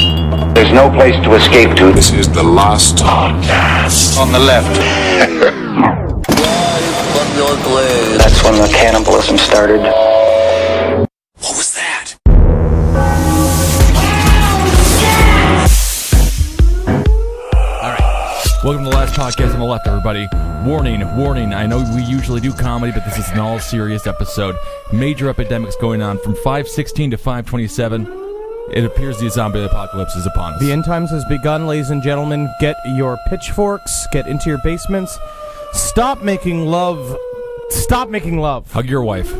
There's no place to escape to. This is the last podcast. On the left. That's when the cannibalism started. What was that? Welcome to the last podcast on the left, everybody. Warning. I know we usually do comedy, but this is an all-serious episode. Major epidemics going on from 5/16 to 5/27. It appears the zombie apocalypse is upon us. The end times has begun, ladies and gentlemen. Get your pitchforks. Get into your basements. Stop making love. Hug your wife.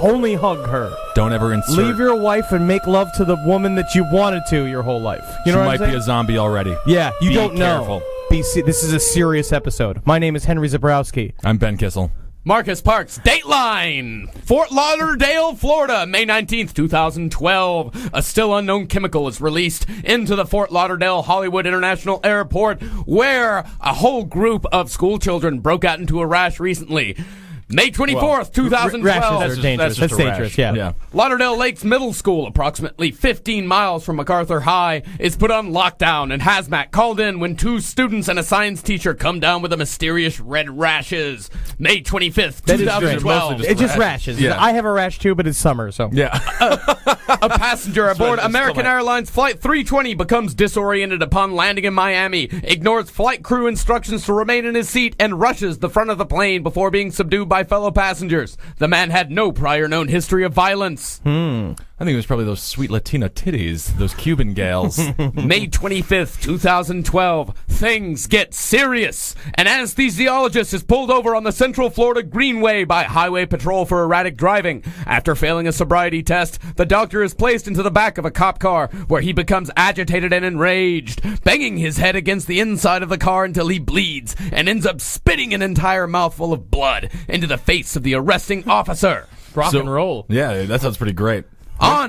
Only hug her. Don't ever insert. Leave your wife and make love to the woman that you wanted to your whole life. You know what I'm might saying? be a zombie already. Yeah, you Be don't careful. know. This is a serious episode. My name is Henry Zabrowski. I'm Ben Kissel. Marcus Parks, Dateline! Fort Lauderdale, Florida, May 19th, 2012. A still unknown chemical is released into the Fort Lauderdale Hollywood International Airport, where a whole group of school children broke out into a rash recently. May 24th, 2012. Rashes are dangerous. That's dangerous, yeah. Lauderdale Lakes Middle School, approximately 15 miles from MacArthur High, is put on lockdown and hazmat called in when 2 students and a science teacher come down with a mysterious red rashes. May 25th, 2012. It's just rashes. Yeah. I have a rash too, but it's summer, so. Yeah. A passenger aboard American Airlines Flight 320 becomes disoriented upon landing in Miami, ignores flight crew instructions to remain in his seat, and rushes the front of the plane before being subdued by fellow passengers. The man had no prior known history of violence. I think it was probably those sweet Latino titties, those Cuban gals. May 25th, 2012. Things get serious. An anesthesiologist is pulled over on the Central Florida Greenway by Highway Patrol for erratic driving. After failing a sobriety test, the doctor is placed into the back of a cop car, where he becomes agitated and enraged, banging his head against the inside of the car until he bleeds and ends up spitting an entire mouthful of blood into the face of the arresting officer. Rock and roll. Yeah, that sounds pretty great.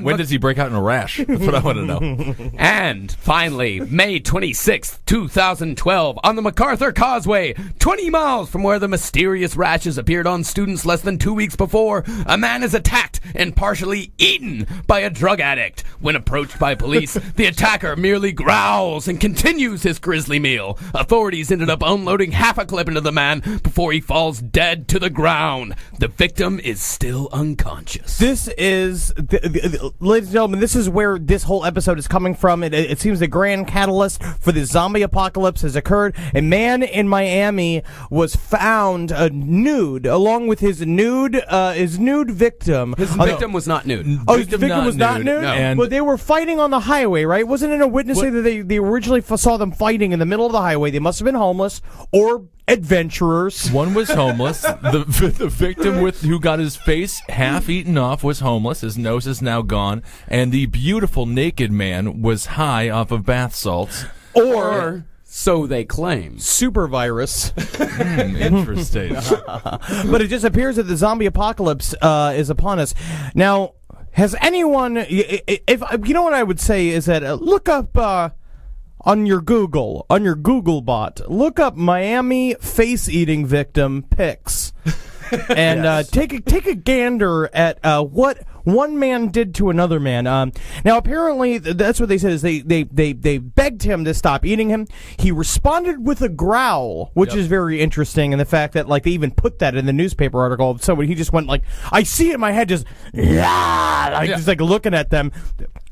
When does he break out in a rash? That's what I want to know. And finally, May 26th, 2012, on the MacArthur Causeway, 20 miles from where the mysterious rashes appeared on students less than 2 weeks before, a man is attacked and partially eaten by a drug addict. When approached by police, the attacker merely growls and continues his grisly meal. Authorities ended up unloading half a clip into the man before he falls dead to the ground. The victim is still unconscious. This is, ladies and gentlemen, this is where this whole episode is coming from. It seems the grand catalyst for the zombie apocalypse has occurred. A man in Miami was found nude, along with his nude victim. His victim was not nude. Oh, his victim was not nude? No. But they were fighting on the highway, right? Wasn't it a witness say that they originally saw them fighting in the middle of the highway? They must have been homeless or adventurers. One was homeless. The victim who got his face half eaten off was homeless. His nose is now gone. And the beautiful naked man was high off of bath salts. Or so they claim. Super virus. Interesting. But it just appears that the zombie apocalypse is upon us. Now, has anyone... If you know what I would say is that look up... on your Google bot, look up Miami face-eating victim pics, and take a gander at what one man did to another man. Now, apparently, that's what they said is they begged him to stop eating him. He responded with a growl, which is very interesting, and the fact that they even put that in the newspaper article. So he just went I see it in my head, just looking at them.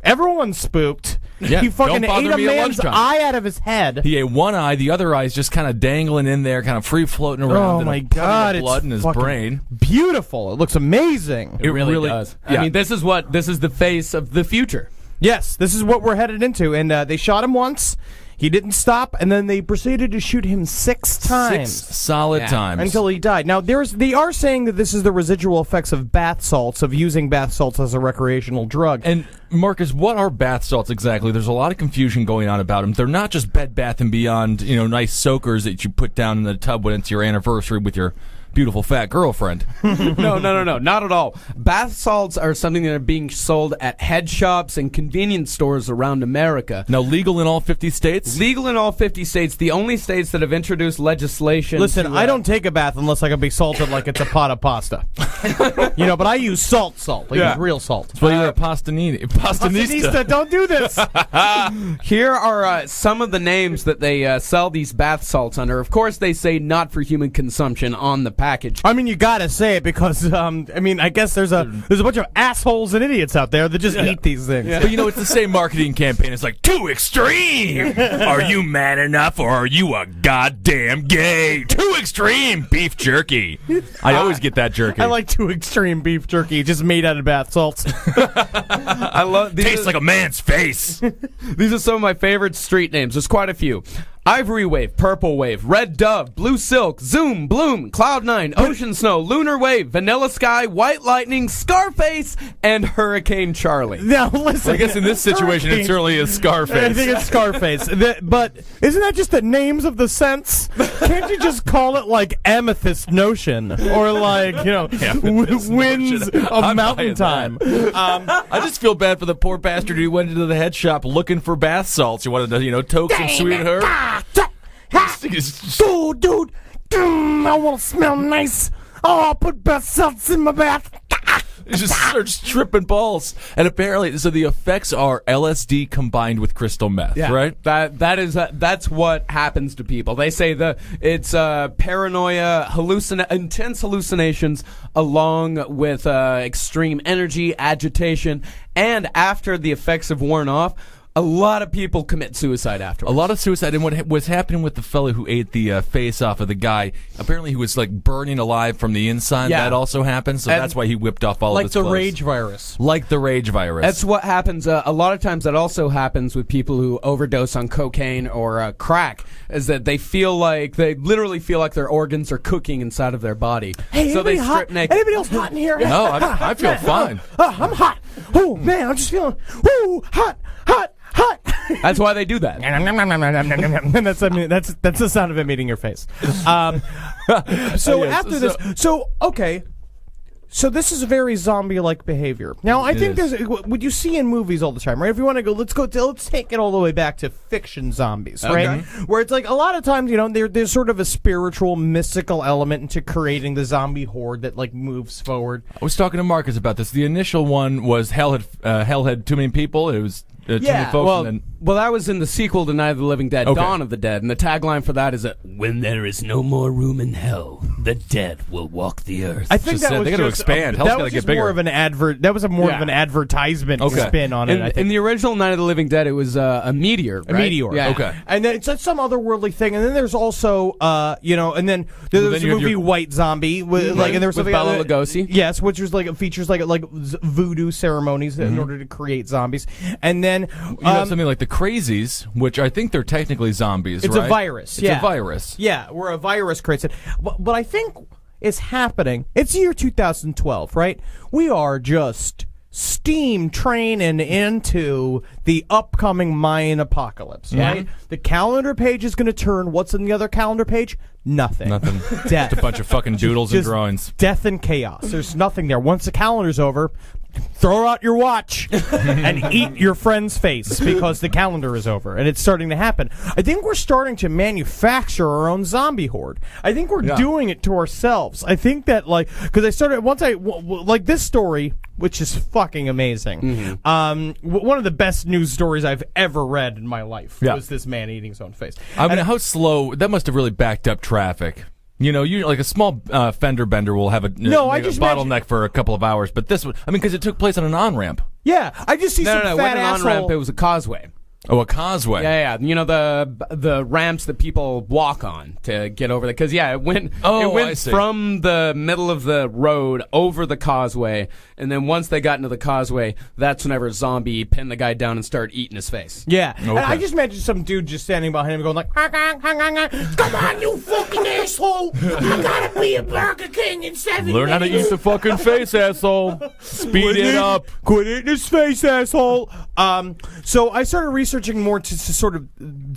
Everyone's spooked. Yeah, he fucking don't bother ate a me at man's lunchtime. eye out of his head. He ate one eye, the other eye is just kind of dangling in there, kind of free floating around. Oh my and a puddle God! of blood It's in his fucking brain. Beautiful. It looks amazing. It really does. Yeah. I mean, this is the face of the future. Yes, this is what we're headed into. And they shot him once. He didn't stop, and then they proceeded to shoot him 6 times. 6 solid times. Until he died. Now, they are saying that this is the residual effects of bath salts, of using bath salts as a recreational drug. And, Marcus, what are bath salts exactly? There's a lot of confusion going on about them. They're not just Bed Bath & Beyond, nice soakers that you put down in the tub when it's your anniversary with your beautiful fat girlfriend. No, not at all. Bath salts are something that are being sold at head shops and convenience stores around America. Now, legal in all 50 states? Legal in all 50 states. The only states that have introduced legislation. Listen, to, I don't take a bath unless I can be salted like it's a pot of pasta. But I use salt, like it's real salt. Well, you're a pastanista. Pastanista, don't do this. Here are some of the names that they sell these bath salts under. Of course, they say not for human consumption on the package. I mean, you gotta say it because, I guess there's a bunch of assholes and idiots out there that just eat these things. Yeah. But it's the same marketing campaign. It's like, too extreme. Are you man enough or are you a goddamn gay? Too extreme beef jerky. I always get that jerky. I like too extreme beef jerky, just made out of bath salts. I love these. Tastes like a man's face. These are some of my favorite street names. There's quite a few. Ivory Wave, Purple Wave, Red Dove, Blue Silk, Zoom, Bloom, Cloud9, Ocean Snow, Lunar Wave, Vanilla Sky, White Lightning, Scarface, and Hurricane Charlie. Now, listen. I guess in this situation, it certainly is Scarface. I think it's Scarface. But isn't that just the names of the scents? Can't you just call it like Amethyst Notion or like, Winds of Mountain Time? I just feel bad for the poor bastard who went into the head shop looking for bath salts. He wanted to, toke some sweet her. Dude, I want to smell nice. Oh, I'll put bath salts in my bath. It just starts tripping balls. And apparently, so the effects are LSD combined with crystal meth, right? That's what happens to people. They say it's paranoia, intense hallucinations, along with extreme energy, agitation, and after the effects have worn off, a lot of people commit suicide afterwards. A lot of suicide. And what was happening with the fellow who ate the face off of the guy, apparently he was like burning alive from the inside. Yeah. That also happened. So that's why he whipped off all of his clothes. Like the rage virus. Like the rage virus. That's what happens. A lot of times that also happens with people who overdose on cocaine or crack, is that they literally feel like their organs are cooking inside of their body. Hey, so they hot? strip naked. Anybody else hot in here? No, I feel fine. I'm hot. Oh, man, I'm just feeling, hot. That's why they do that. That's the sound of him eating your face. So this is a very zombie-like behavior. Now, I think there's what you see in movies all the time, right? If you want to go, let's take it all the way back to fiction zombies, right? Where it's like a lot of times, there's sort of a spiritual, mystical element into creating the zombie horde that like moves forward. I was talking to Marcus about this. The initial one was hell had too many people. It was too many folks. Well, that was in the sequel to Night of the Living Dead, Dawn of the Dead, and the tagline for that is when there is no more room in hell, the dead will walk the earth. I think that was they got to expand. Hell's got to get bigger. More of an advert. That was more of an advertisement spin on it. I think. In the original Night of the Living Dead, it was a meteor. Right? A meteor. Yeah. Okay. And then it's like some otherworldly thing. And then there's also, and then there's the movie White Zombie, and there was something Bela Lugosi. Yes, which was features voodoo ceremonies in order to create zombies. And then you have something like the Crazies, which I think they're technically zombies. It's right? a virus. It's a virus. Yeah, where a virus creates it. But I think it's happening. It's the year 2012, right? We are just steam training into the upcoming Mayan apocalypse, right? The calendar page is going to turn. What's in the other calendar page? Nothing. Death. Just a bunch of fucking doodles and drawings. Death and chaos. There's nothing there. Once the calendar's over, throw out your watch and eat your friend's face because the calendar is over and it's starting to happen. I think we're starting to manufacture our own zombie horde. I think we're doing it to ourselves. I think that because I started this story, which is fucking amazing. One of the best news stories I've ever read in my life was this man eating his own face. I mean, how slow that must have really backed up traffic. You like a small fender bender will have a bottleneck for a couple of hours, but this one, because it took place on an on-ramp. Yeah, I just see some fat fat asshole. asshole. On-ramp, it was a causeway. Oh, a causeway. Yeah. The ramps that people walk on to get over there. Because, it went from the middle of the road over the causeway, and then once they got into the causeway, that's whenever Zombie pinned the guy down and started eating his face. Yeah. Okay. And I just imagine some dude just standing behind him going like, come on, you fucking asshole! I gotta be a Burger King in 7 minutes! Learn how to eat the fucking face, asshole! Speed it up! Quit eating his face, asshole! So I started researching researching more to sort of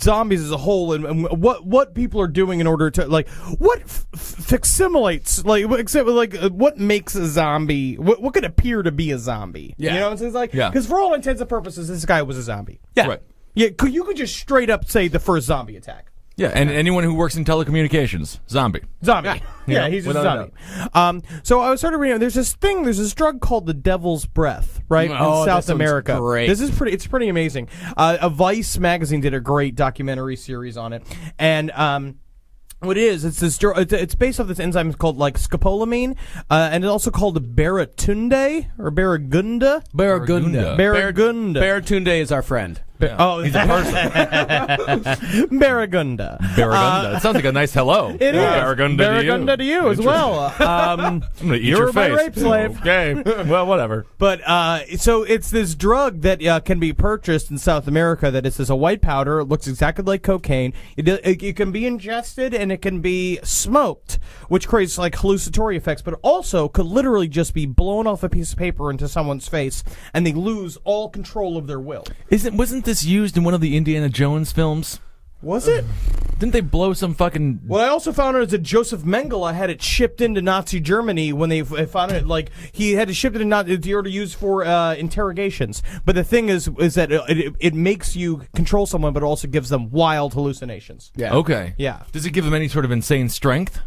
zombies as a whole and what people are doing in order to like what facsimilates what makes a zombie, what could appear to be a zombie. Yeah. You know what I'm saying? Because for all intents and purposes, this guy was a zombie. Yeah. Right. Yeah, you could just straight up say the first zombie attack. Yeah, and anyone who works in telecommunications, zombie. Zombie. Yeah, he's just a zombie. So I was sort of reading, there's this drug called the Devil's Breath, right? In South America. Great. It's pretty amazing. A Vice magazine did a great documentary series on it. And what it is, it's based off this enzyme called like scopolamine, and it's also called Baratunde or Baragunda. Baragunda. Baratunde is our friend. He's a person. Baragunda. Baragunda. That sounds like a nice hello. It is. Baragunda to you as well. I'm going to eat You're your face. my rape slave. Okay. Well, whatever. But so it's this drug that can be purchased in South America. That is a white powder. It looks exactly like cocaine. It can be ingested and it can be smoked, which creates like hallucinatory effects. But also could literally just be blown off a piece of paper into someone's face, and they lose all control of their will. Wasn't this used in one of the Indiana Jones films? Was it? Didn't they blow some fucking... What I also found out is that Joseph Mengele had it shipped into Nazi Germany when they found it. Like, he had to ship it in order to use for interrogations. But the thing is that it makes you control someone, but also gives them wild hallucinations. Yeah. Okay. Yeah. Does it give them any sort of insane strength?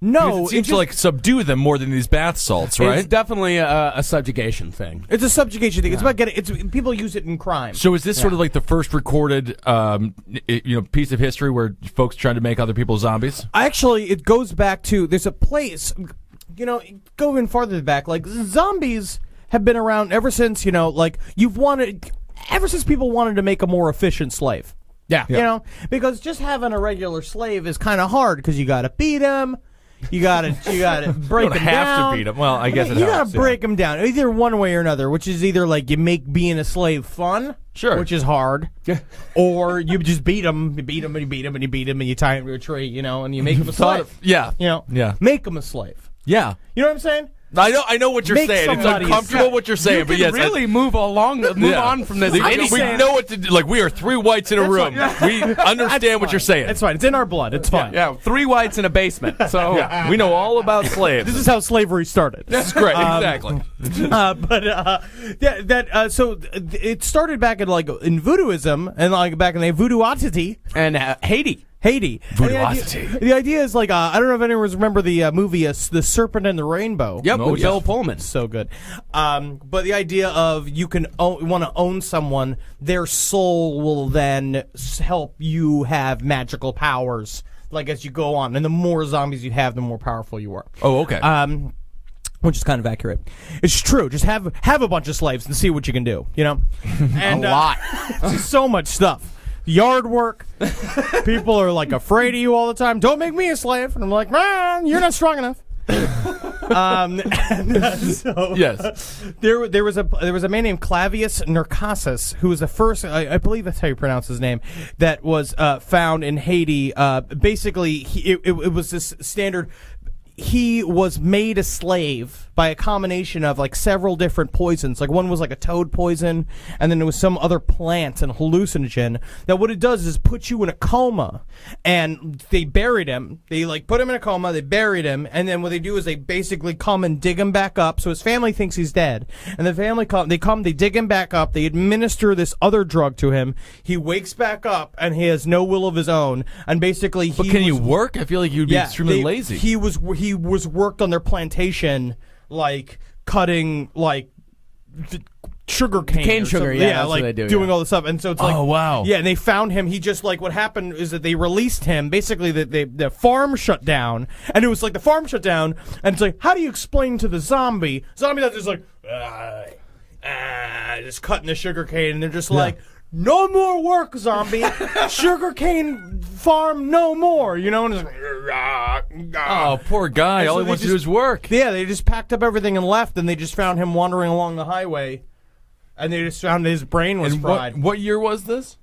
No. It seems to like subdue them more than these bath salts, right? It's definitely a subjugation thing. It's a subjugation thing. It's about getting. People use it in crime. So is this sort of like the first recorded, piece of history where folks trying to make other people zombies? Actually, it goes back to there's a place. Go even farther back. Like zombies have been around ever since. Ever since people wanted to make a more efficient slave. Yeah. Because just having a regular slave is kind of hard because you got to beat him. You gotta break You don't him have down. to beat them. Well, I guess it you helps. gotta break him down, either one way or another. Which is either like you make being a slave fun, Sure. which is hard, or you just beat him, and you tie him to a tree, and you make him a slave. Yeah. Make him a slave. Yeah. You know what I'm saying? I know what you're Make saying. It's somebody uncomfortable what you're saying, but yes, really move on from this. we know what to do. Like, we are three whites in a room. We understand what you're saying. It's fine. It's in our blood. It's fine. Yeah, 3 whites in a basement. So we know all about slaves. This is how slavery started. This is great. Exactly. So it started back in voodooism and back in the voodooity and Haiti. Voodooity. The idea is I don't know if anyone remember the movie The Serpent and the Rainbow. Yep, Oh, with yeah. Bill Pullman. So good. But the idea of you can want to own someone, their soul will then help you have magical powers. As you go on, and the more zombies you have, the more powerful you are. Oh, okay. Which is kind of accurate. It's true. Just have a bunch of slaves and see what you can do. And A lot. just so much stuff. Yard work. People are afraid of you all the time. Don't make me a slave. And I'm like, man, you're not strong enough. So yes. there was a man named Clavius Nercasus who was the first, I believe that's how you pronounce his name, that was found in Haiti. Basically, it was this standard. He was made a slave by a combination of several different poisons. One was a toad poison, and then there was some other plant and hallucinogen. Now what it does is put you in a coma, and they buried him. They put him in a coma, they buried him, and then what they do is they basically come and dig him back up. So his family thinks he's dead, and the family they dig him back up, they administer this other drug to him. He wakes back up, and he has no will of his own, and basically But can you work? I feel like you'd be extremely lazy. He was worked on their plantation, cutting sugar cane, Cane sugar, that's what they do, doing all this stuff. And so it's Oh, wow. yeah. And they found him. He just what happened is that they released him. Basically, the farm shut down, and it was the farm shut down, and it's how do you explain to the zombie that's just just cutting the sugar cane, and they're just no more work, zombie. Sugarcane farm, no more. And it's Oh, poor guy. All he wants to do is work. Yeah, they just packed up everything and left, and they just found him wandering along the highway, and they just found his brain was fried. What year was this?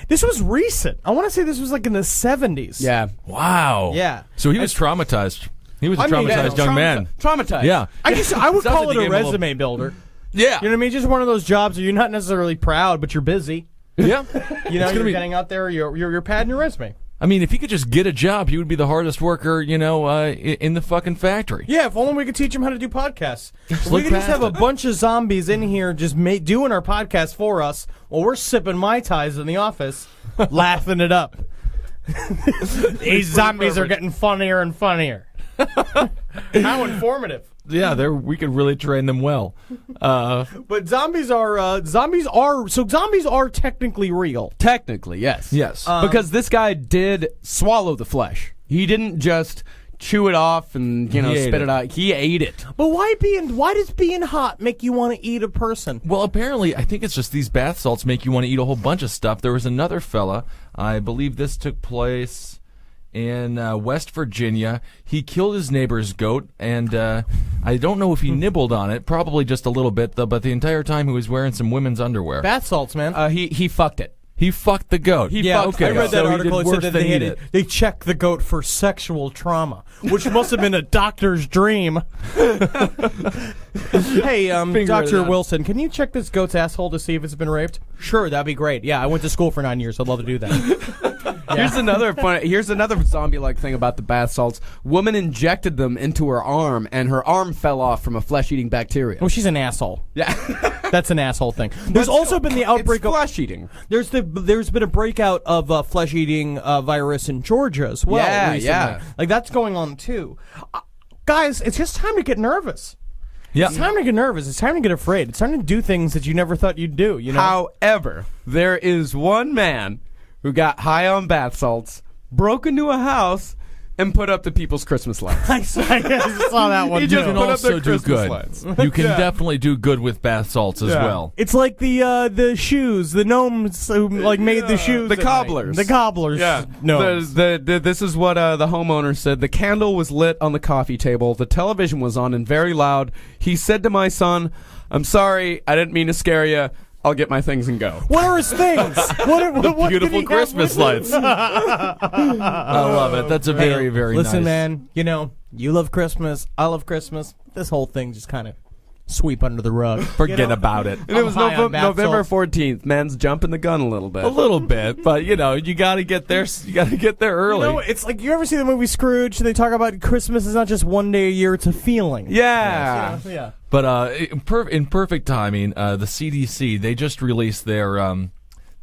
This was recent. I want to say this was in the 70s. Yeah. Wow. Yeah. So he was traumatized. He was a traumatized young man. Traumatized. Yeah. I would Sounds call like it you a gave him a resume builder. Yeah. You know what I mean? Just one of those jobs where you're not necessarily proud, but you're busy. Yeah. You know, you're getting out there, you're padding your resume. I mean, if he could just get a job, he would be the hardest worker, in the fucking factory. Yeah, if only we could teach him how to do podcasts. If we look could just past have a bunch of zombies in here just doing our podcast for us while we're sipping Mai Tais in the office, laughing it up. These zombies are getting funnier and funnier. How informative. Yeah, we could really train them well. But zombies are technically real. Technically, yes. Yes. Because this guy did swallow the flesh. He didn't just chew it off and, He ate spit it. it out. He ate it. But why does being hot make you want to eat a person? Well, apparently, I think it's just these bath salts make you want to eat a whole bunch of stuff. There was another fella, I believe this took place in West Virginia. He killed his neighbor's goat, and I don't know if he nibbled on it, probably just a little bit, though, but the entire time he was wearing some women's underwear. Bath salts, man. He fucked it. He fucked the goat. Okay. I read that So he article. did It said worse that than eat it. they checked the goat for sexual trauma, which must have been a doctor's dream. Hey, Finger it Dr. out. Wilson, can you check this goat's asshole to see if it's been raped? Sure, that'd be great. Yeah, I went to school for 9 years. I'd love to do that. Here's another zombie-like thing about the bath salts. Woman injected them into her arm, and her arm fell off from a flesh-eating bacteria. Well, she's an asshole. Yeah. That's an asshole thing. There's also been the outbreak of flesh-eating. There's been a breakout of flesh-eating virus in Georgia as well. Yeah, recently. yeah. Like that's going on too. Guys, it's just time to get nervous. Yeah. It's time to get nervous. It's time to get afraid. It's time to do things that you never thought you'd do. You know. However, there is one man who got high on bath salts, broke into a house, and put up the people's Christmas lights. I saw that one. He too. just You can put up also their do Christmas good. lights. You can definitely do good with bath salts as well. It's like the shoes, the gnomes who made the shoes. The at cobblers. night. The cobblers. Yeah. No. This is what the homeowner said. The candle was lit on the coffee table. The television was on and very loud. He said to my son, "I'm sorry. I didn't mean to scare you. I'll get my things and go." What are his things? What Beautiful did he have Christmas with him? lights. I love it. That's a very, very Listen, nice. man, you love Christmas. I love Christmas. This whole thing just kind of sweep under the rug. Forget about it. And it was high on bath November salts. 14th. Man's jumping the gun a little bit. A little bit, but you got to get there. You got to get there early. It's like, you ever see the movie Scrooge? They talk about Christmas is not just one day a year; it's a feeling. Yeah. Yeah. But in perfect timing, the CDC, they just released their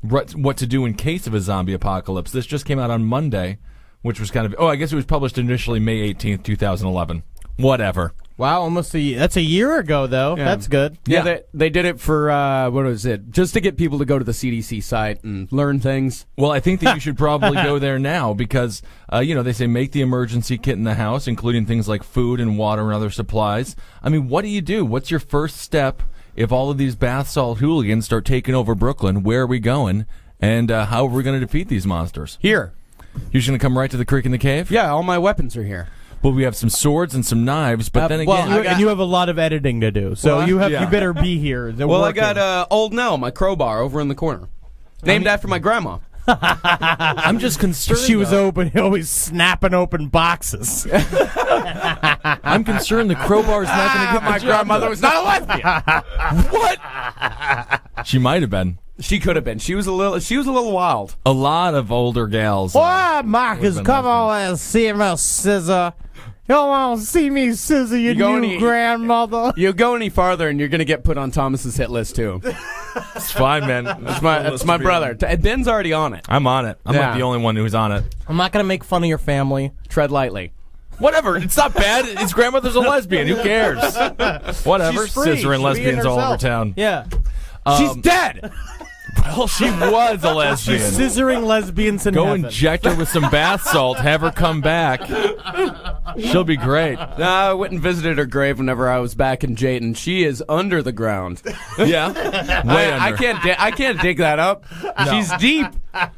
what to do in case of a zombie apocalypse. This just came out on Monday, which was kind of... I guess it was published initially May 18th, 2011. Whatever. Wow, that's a year ago, though. Yeah. That's good. Yeah, they did it for, what was it? Just to get people to go to the CDC site and learn things. Well, I think that you should probably go there now because, they say make the emergency kit in the house, including things like food and water and other supplies. I mean, what do you do? What's your first step if all of these bath salt hooligans start taking over Brooklyn? Where are we going? And how are we going to defeat these monsters? Here. You're just going to come right to the creek in the cave? Yeah, all my weapons are here. Well, we have some swords and some knives, but then again... and you have a lot you to do, so Well, you yeah. better be here. They're Well, working. I got Old Nell, my crowbar, over in the corner. Named after my grandma. I'm just concerned. She was though. always snapping open boxes. I'm concerned the crowbar's not going to get My the job grandmother done. was not a lesbian. What? She might have been. She could have been. She was a little wild. A lot of older gals. Why, Marcus, been come lesbian. on and see me scissor. You don't want to see me scissor your go new any- grandmother. You go any farther and you're going to get put on Thomas's hit list too. It's fine, man. It's my brother. Ben's already on it. I'm on it. I'm Yeah. like the only one who's on it. I'm not going to make fun of your family. Tread lightly. Whatever. It's not bad. His grandmother's a lesbian. Who cares? Whatever. She's free. Scissoring She's lesbians being all over herself. town. Yeah. She's dead. Well, she was a lesbian. Scissoring lesbians in Go heaven. inject her with some bath salt. Have her come back. She'll be great. I went and visited her grave whenever I was back in Jayton. She is under the ground. Yeah. Way I under. can't dig that up. She's deep.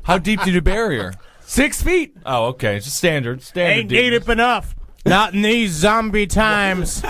How deep did you bury her? 6 feet. Oh, okay. It's just standard Ain't deepness. deep enough. Not in these zombie times.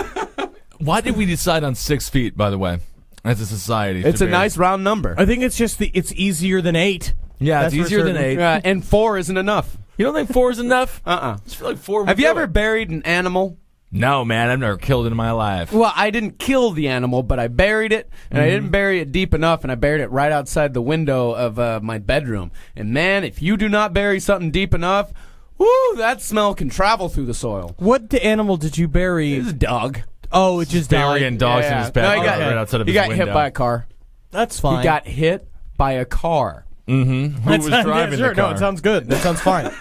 Why did we decide on 6 feet, by the way, as a society? It's to a bury? nice round number. I think it's just it's easier than 8. Yeah, That's it's for easier than certain. 8. And 4 isn't enough. You don't think 4 is enough? Uh-uh. I just feel like 4 would Have you do ever it. buried an animal No, man, I've never killed it in my life. Well, I didn't kill the animal, but I buried it, and I didn't bury it deep enough, and I buried it right outside the window of my bedroom. And man, if you do not bury something deep enough, woo, that smell can travel through the soil. What animal did you bury? It was a dog. Oh, it just died. Burying dogs in his backyard right outside of his window. He got hit by a car. That's fine. He got hit by a car. Who was driving the car? No, it sounds good. That sounds fine.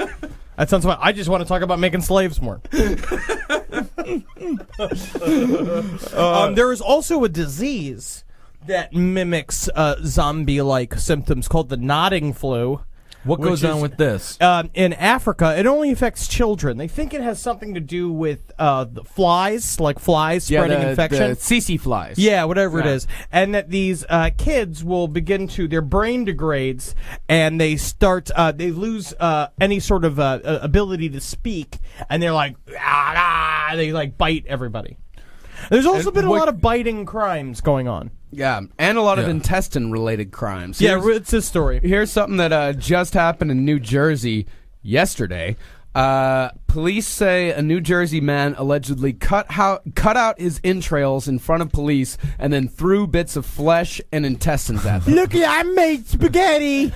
That sounds fine. I just want to talk about making slaves more. There is also a disease that mimics zombie-like symptoms called the nodding flu. What goes on with this? In Africa, it only affects children. They think it has something to do with the flies, like flies spreading infection. The tsetse flies. Yeah, whatever it is. And that these kids will begin to, their brain degrades, and they start, they lose any sort of ability to speak, and they're like, they like bite everybody. There's also been a lot of biting crimes going on. Yeah, and a lot of intestine-related crimes. It's a story. Here's something that just happened in New Jersey yesterday. Police say a New Jersey man allegedly cut out his entrails in front of police and then threw bits of flesh and intestines at them. Look, I made spaghetti.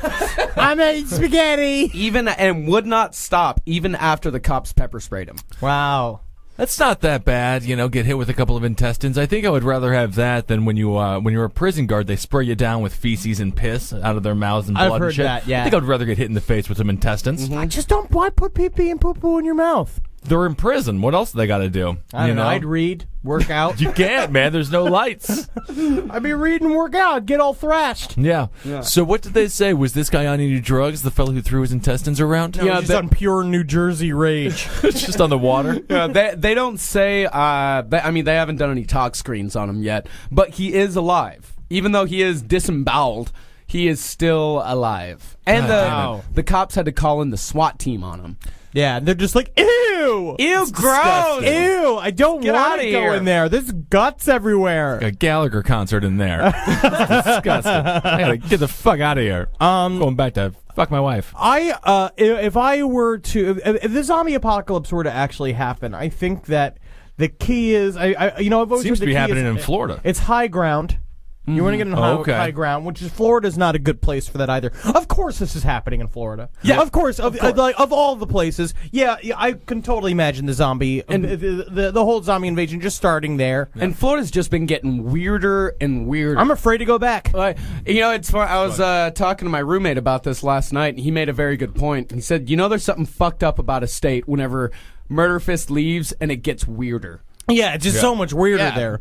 I made spaghetti. And would not stop even after the cops pepper sprayed him. Wow. That's not that bad, get hit with a couple of intestines. I think I would rather have that than when you're a prison guard, they spray you down with feces and piss out of their mouths and blood I've heard and shit. that, yeah. I think I would rather get hit in the face with some intestines. I just don't. Why put pee-pee and poo-poo in your mouth? They're in prison. What else do they got to do? I don't know. I'd read, work out. You can't, man. There's no lights. I'd be reading, work out, get all thrashed. Yeah. So what did they say? Was this guy on any drugs, the fellow who threw his intestines around? No, he's just on pure New Jersey rage. It's just on the water? Yeah, they don't say, they haven't done any talk screens on him yet, but he is alive. Even though he is disemboweled, he is still alive. And the cops had to call in the SWAT team on him. Yeah, they're just like, ew! Ew, gross! Ew, I don't want to go in there. There's guts everywhere. A Gallagher concert in there. That's disgusting. I gotta get the fuck out of here. Going back to fuck my wife. If I were to, if the zombie apocalypse were to actually happen, I think that the key is, I've always Seems heard to be the key happening is, in Florida. It's high ground. You want to get in high ground, which is Florida's not a good place for that either. Of course, this is happening in Florida. Yeah, of course. Of all the places, yeah, I can totally imagine the zombie and the whole zombie invasion just starting there. Yeah. And Florida's just been getting weirder and weirder. I'm afraid to go back. It's fun. I was talking to my roommate about this last night, and he made a very good point. He said, there's something fucked up about a state whenever Murder Fist leaves, and it gets weirder. Yeah, it's just so much weirder there.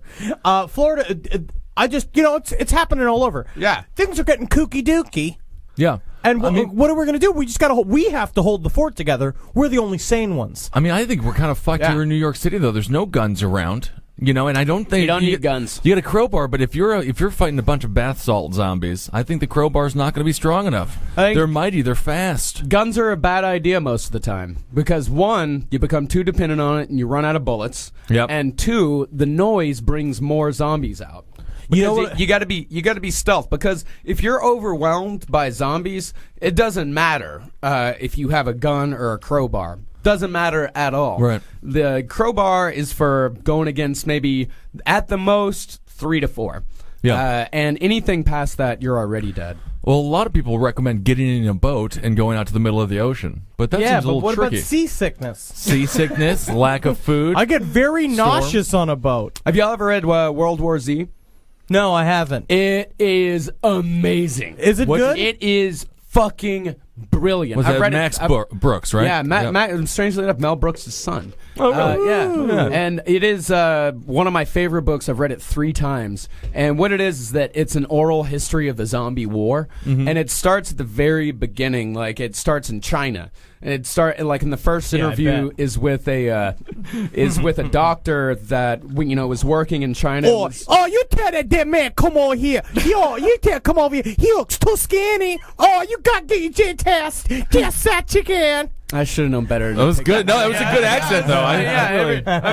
Florida. I just, it's happening all over. Yeah. Things are getting kooky dooky. Yeah. And what are we going to do? We just we have to hold the fort together. We're the only sane ones. I think we're kind of fucked here in New York City, though. There's no guns around. And I don't think you don't need guns. You get a crowbar, but if you're fighting a bunch of bath salt zombies, I think the crowbar's not going to be strong enough. They're mighty, they're fast. Guns are a bad idea most of the time because one, you become too dependent on it and you run out of bullets. Yep. And two, the noise brings more zombies out. Because you got to be stealth, because if you're overwhelmed by zombies, it doesn't matter if you have a gun or a crowbar. Doesn't matter at all. Right. The crowbar is for going against maybe at the most 3 to 4. Yeah. And anything past that, you're already dead. Well, a lot of people recommend getting in a boat and going out to the middle of the ocean, but that seems a little what tricky. about seasickness? Seasickness, lack of food. I get very nauseous on a boat. Have y'all ever read World War Z? No, I haven't. It is amazing. Is it good? It is fucking brilliant. Was that Max Brooks, right? Yeah, strangely enough, Mel Brooks' son. Oh, really? Yeah. And it is one of my favorite books. I've read it 3 times. And what it is that it's an oral history of the zombie war. Mm-hmm. And it starts at the very beginning. Like, it starts in China. And it in the first interview is with a doctor that was working in China. You tell that man come on here. You tell come over here. He looks too skinny. You got to get your gin test. Just that chicken. I should have known better. That was good. No, that was a good accent, though.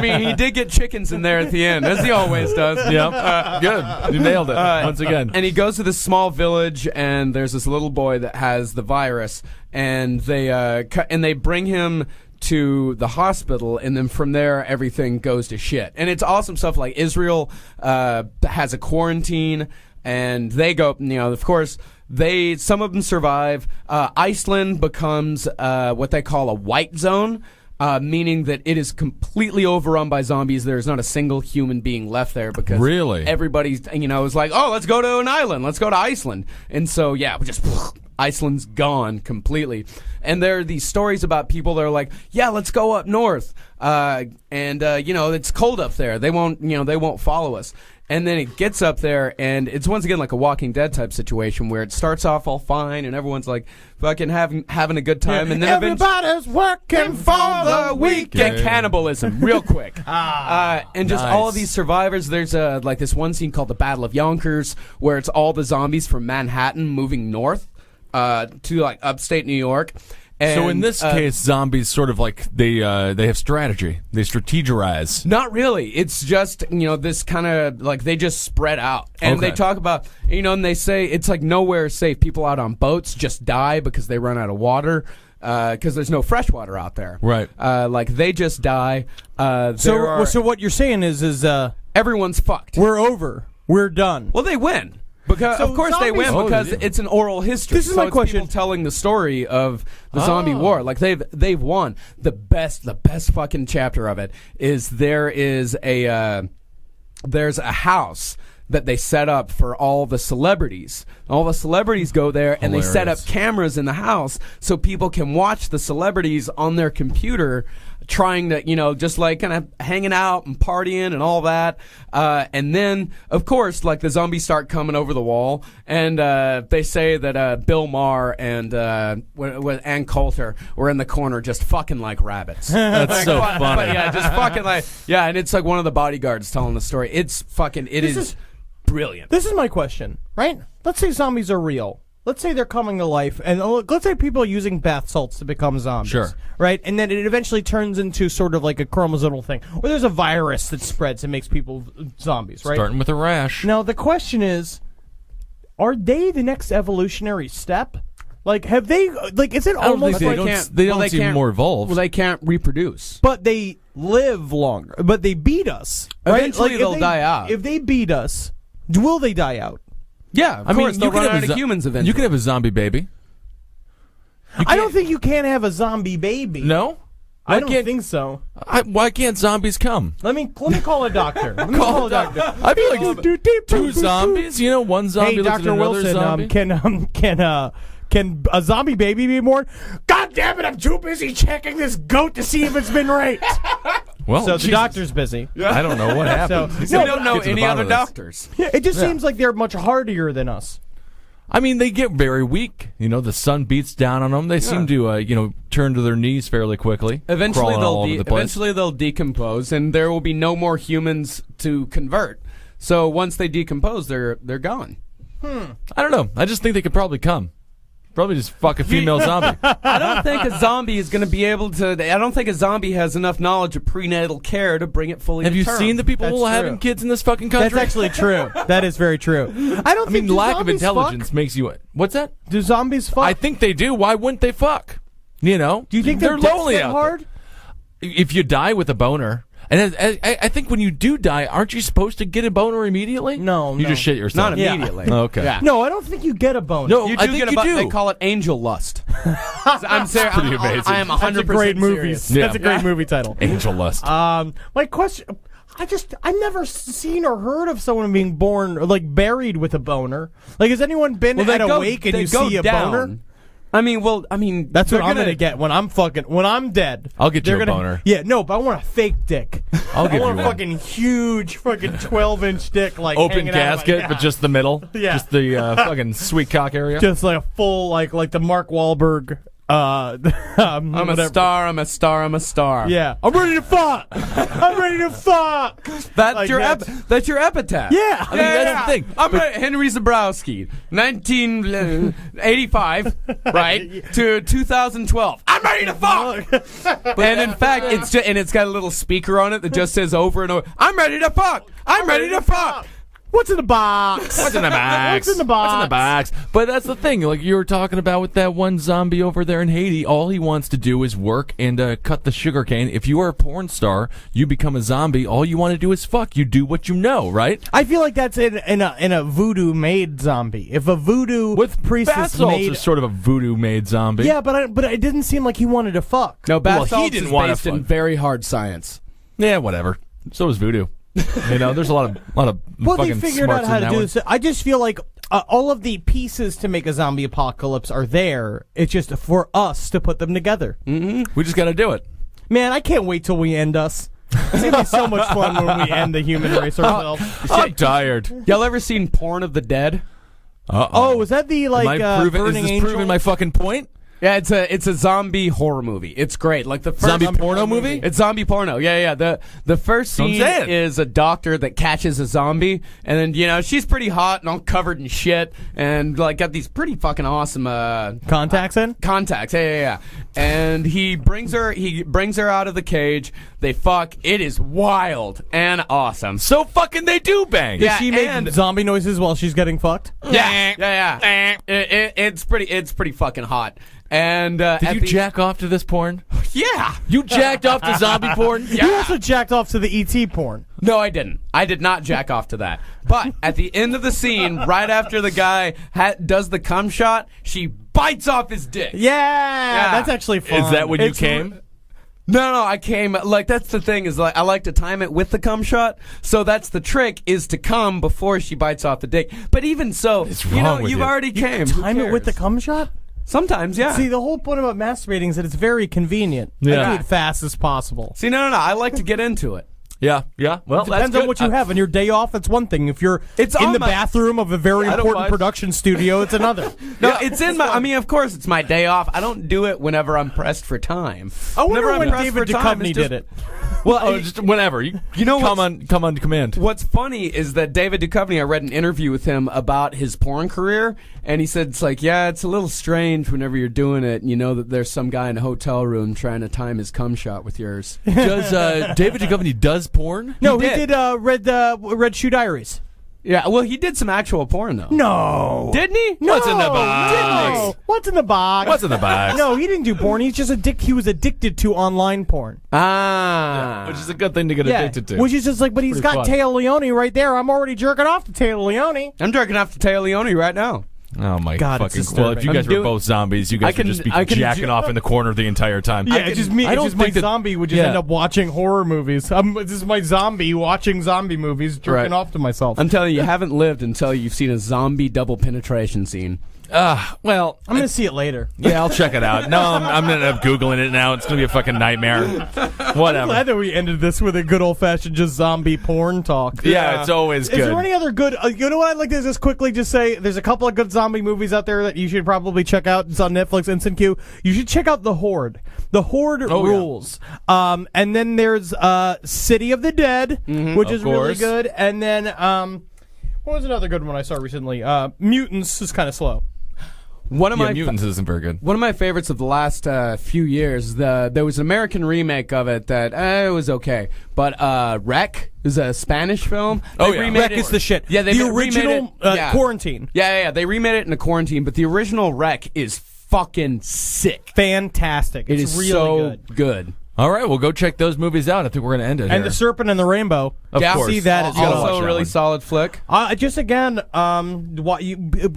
He did get chickens in there at the end, as he always does. Yeah, good. You nailed it once again. And he goes to this small village, and there's this little boy that has the virus, and they bring him to the hospital, and then from there everything goes to shit. And it's awesome stuff like Israel has a quarantine, and they go, of course, some of them survive. Iceland becomes what they call a white zone, meaning that it is completely overrun by zombies. There's not a single human being left there because everybody's, is like, oh, let's go to an island. Let's go to Iceland. And so, Iceland's gone completely. And there are these stories about people that are like, yeah, let's go up north. It's cold up there. They won't follow us. And then it gets up there, and it's once again like a Walking Dead type situation where it starts off all fine, and everyone's like fucking having a good time, and then everybody's working for the weekend. Cannibalism, real quick, and just all of these survivors. There's like this one scene called the Battle of Yonkers, where it's all the zombies from Manhattan moving north to like upstate New York. And, so in this case, zombies sort of like they have strategy. They strategize. Not really. It's just this kind of like they just spread out, and they talk about and they say it's like nowhere is safe. People out on boats just die because they run out of water because there's no fresh water out there. Right. Like they just die. So what you're saying is everyone's fucked. We're over. We're done. Well, they win. Because of course they win because it's an oral history. This is my question. People telling the story of the zombie war. Like they've won. The best fucking chapter of it is there's a house that they set up for all the celebrities. All the celebrities go there and they set up cameras in the house so people can watch the celebrities on their computer trying to, just like kind of hanging out and partying and all that. And then, of course, like the zombies start coming over the wall, and they say that Bill Maher and Ann Coulter were in the corner just fucking like rabbits. That's so funny. But just fucking like, and it's like one of the bodyguards telling the story. It's fucking, it is brilliant. This is my question, right? Let's say zombies are real. Let's say they're coming to life, and let's say people are using bath salts to become zombies. Sure. Right? And then it eventually turns into sort of like a chromosomal thing. Or there's a virus that spreads and makes people zombies, right? Starting with a rash. Now, the question is, are they the next evolutionary step? Like, have they, like, is it almost like... They don't seem more evolved. Well, they can't reproduce. But they live longer. But they beat us. Right? Eventually they'll die out. If they beat us, will they die out? Yeah, of course, they'll run out of humans eventually. You can have a zombie baby. I don't think you can have a zombie baby. No? I don't think so. Why can't zombies come? Let me call a doctor. Call a doctor. I feel like two zombies. One zombie. Hey, Dr. Wilson, can a zombie baby be born? God damn it! I'm too busy checking this goat to see if it's been raped. Well, so the doctor's busy. I don't know what happened. We don't know any other doctors. Yeah, it just seems like they're much hardier than us. I mean, they get very weak. The sun beats down on them. They seem to, turn to their knees fairly quickly. Eventually, they'll decompose, and there will be no more humans to convert. So once they decompose, they're gone. I don't know. I just think they could probably come. Probably just fuck a female zombie. I don't think a zombie is going to be able to... I don't think a zombie has enough knowledge of prenatal care to bring it fully to term. Have you seen the people who are having kids in this fucking country? That's actually true. That is very true. I mean, lack of intelligence makes you... What's that? Do zombies fuck? I think they do. Why wouldn't they fuck? Do you think they're lonely out hard? There. If you die with a boner... And I think when you do die, aren't you supposed to get a boner immediately? No, you just shit yourself. Not immediately. Yeah. Okay. Yeah. No, I don't think you get a boner. No, you I think you do. They call it angel lust. I'm serious. Pretty amazing. I am 100% That's a great movie. serious. That's a great movie title. Angel lust. My question. I've never seen or heard of someone being born or like buried with a boner. Like, has anyone been at a wake and you see a boner? I mean, that's what I'm gonna get when I'm dead. I'll get you a boner. Yeah, no, but I want a fake dick. I'll give you a fucking huge, fucking 12-inch dick, like open casket, but just the middle. Yeah, just the fucking sweet cock area. Just like a full, like the Mark Wahlberg. I'm a star. I'm a star. I'm a star. Yeah, I'm ready to fuck. I'm ready to fuck. That's your epitaph. Yeah, I mean, that's the thing. I'm Henry Zabrowski, 1985, right to 2012. I'm ready to fuck. And in fact, it's got a little speaker on it that just says over and over, "I'm ready to fuck. I'm ready to fuck." What's in the box? What's in the box? What's in the box? What's in the box? But that's the thing. Like you were talking about with that one zombie over there in Haiti, all he wants to do is work and cut the sugar cane. If you are a porn star, you become a zombie. All you want to do is fuck. You do what you know, right? I feel like that's in a voodoo made zombie. If a voodoo With priestess bath salts made, is sort of a voodoo made zombie. yeah, but it didn't seem like he wanted to fuck. No, bath Well, he salts didn't is wanna based in fuck. very hard science. Yeah, whatever. So is voodoo. You know, there's a lot of Well, they fucking figured out smarts how in to that do one. this. I just feel like all of the pieces to make a zombie apocalypse are there. It's just for us to put them together. We just got to do it. Man, I can't wait till we end us. It's gonna be so much fun when we end the human race ourselves. I'm tired. Y'all ever seen Porn of the Dead? Oh, is that the Am I burning is this angel? proving my fucking point? Yeah, it's a zombie horror movie. It's great. Like the first Zombie porno movie? It's zombie porno. Yeah. The first So I'm scene saying. is a doctor that catches a zombie, and then she's pretty hot and all covered in shit, and like got these pretty fucking awesome Contacts in? contacts. Yeah. And he brings her out of the cage. They fuck. It is wild and awesome. So fucking they do bang. Yeah. Does she make and- zombie noises while she's getting fucked? Yeah. It's pretty fucking hot. And Did you jack off to this porn? Yeah. You jacked off to zombie porn? You also jacked off to the ET porn. No, I didn't. I did not jack off to that. But at the end of the scene, right after the guy does the cum shot, she bites off his dick. Yeah, that's actually fun. Is that when you came? No, I came, like, that's the thing, is like, I like to time it with the cum shot, so that's the trick, is to cum before she bites off the dick. But even so, wrong with you've you? already came. Who Time it with the cares? cum shot? Sometimes, yeah. See, the whole point about masturbating is that it's very convenient. Yeah. I do it fast as possible. See, no, I like to get into it. Yeah. Well, Depends on what you have. On your day off, it's one thing. If you're It's in on the my- bathroom of a very I don't important mind. production studio, it's another. No, it's in my, I mean, of course, it's my day off. I don't do it whenever I'm pressed for time. I wonder Whenever I'm when pressed David for time, Duchovny it's just- did it. Well, Oh, just whenever. You know come on command. What's funny is that David Duchovny, I read an interview with him about his porn career, and he said it's like, yeah, it's a little strange whenever you're doing it, and you know that there's some guy in a hotel room trying to time his cum shot with yours. Does David Duchovny does porn? No, He he did. did Red Shoe Diaries. Yeah, well, he did some actual porn, though. No. Didn't he? What's in the box? No. What's in the box? What's in the box? No, he didn't do porn. He's just he was addicted to online porn. Ah. Which is a good thing to get addicted to. Which is just like, but he's Pretty got fun. Taya Leone right there. I'm already jerking off to Taya Leone. I'm jerking off to Taya Leone right now. Oh my God, it's fucking! Well, if you disturbing. guys I'm were doing- both zombies, you guys I can- would just be I can jacking ju- off in the corner the entire time. Yeah, it's just me. I It's don't just my think that- zombie would just yeah. end up watching horror movies. This is my zombie watching zombie movies, jerking Right. off to myself. I'm telling you, you haven't lived until you've seen a zombie double penetration scene. Well, I'm gonna see it later. yeah, I'll check it out. No, I'm gonna end up googling it now. It's gonna be a fucking nightmare. Whatever. Glad that we ended this with a good old fashioned just zombie porn talk. Yeah, it's always Is good. there any other good? You know what I'd like to just quickly just say? There's a couple of good zombie movies out there that you should probably check out. It's on Netflix, Instant Queue. You should check out The Horde. The Horde Oh, yeah. rules. And then there's City of the Dead, which Of is really course. good. And then what was another good one I saw recently? Mutants is kind of slow. One of Yeah, my Mutants isn't very good. One of my favorites of the last few years, there was an American remake of it that it was okay, but Wreck is a Spanish film. Oh, They yeah. remade Wreck it- is the shit. Yeah, they the remade original it- yeah. Quarantine. Yeah, they remade it in a Quarantine, but the original Wreck is fucking sick. Fantastic. It It's is really so good. good. All right, well, go check those movies out. I think we're gonna end it And here. The Serpent and the Rainbow. Of Yeah, course. See that as You gotta well. watch Also a that really one. solid flick. Just again, what you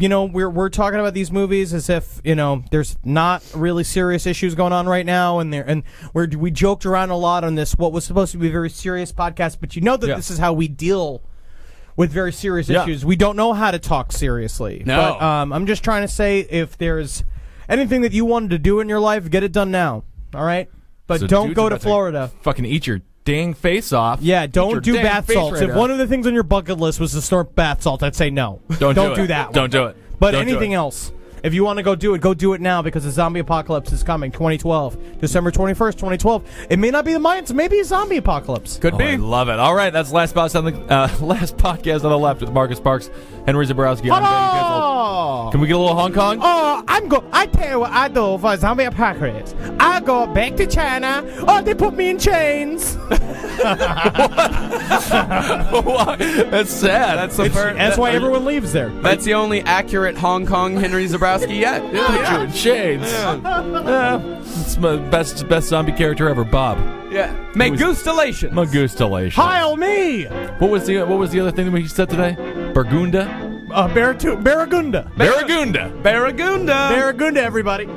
know, we're talking about these movies as if there's not really serious issues going on right now, and we joked around a lot on this what was supposed to be a very serious podcast, but you know that Yeah. this is how we deal with very serious Yeah. issues. We don't know how to talk seriously. No. But I'm just trying to say, if there's anything that you wanted to do in your life, get it done now. All right, but So don't dude's go to about Florida. Fucking eat your dang face off. Yeah, Eat your don't do dang bath face salts. right If off. one of the things on your bucket list was to snort bath salt, I'd say no. Don't do do it. that one. Don't do it. But Don't do anything it. else. If you want to go do it now because the zombie apocalypse is coming. 2012, December 21st, 2012. It may not be the Mayans, maybe a zombie apocalypse. Could be. I love it. All right, that's last podcast on the left with Marcus Parks, Henry Zabrowski. I'm Danny Pizzle. Can we get a little Hong Kong? Oh, I tell you what I do for a zombie apocalypse. I go back to China. Oh, they put me in chains. That's sad. That's why everyone leaves there. That's the only accurate Hong Kong Henry Zabrowski yet. Put you in chains. It's my best zombie character ever, Bob. Yeah. Magustalations. Magustalations. Heil me! What was the other thing that we said today? Bargunda? Barragunda. Barragunda. Barragunda. Barragunda, everybody.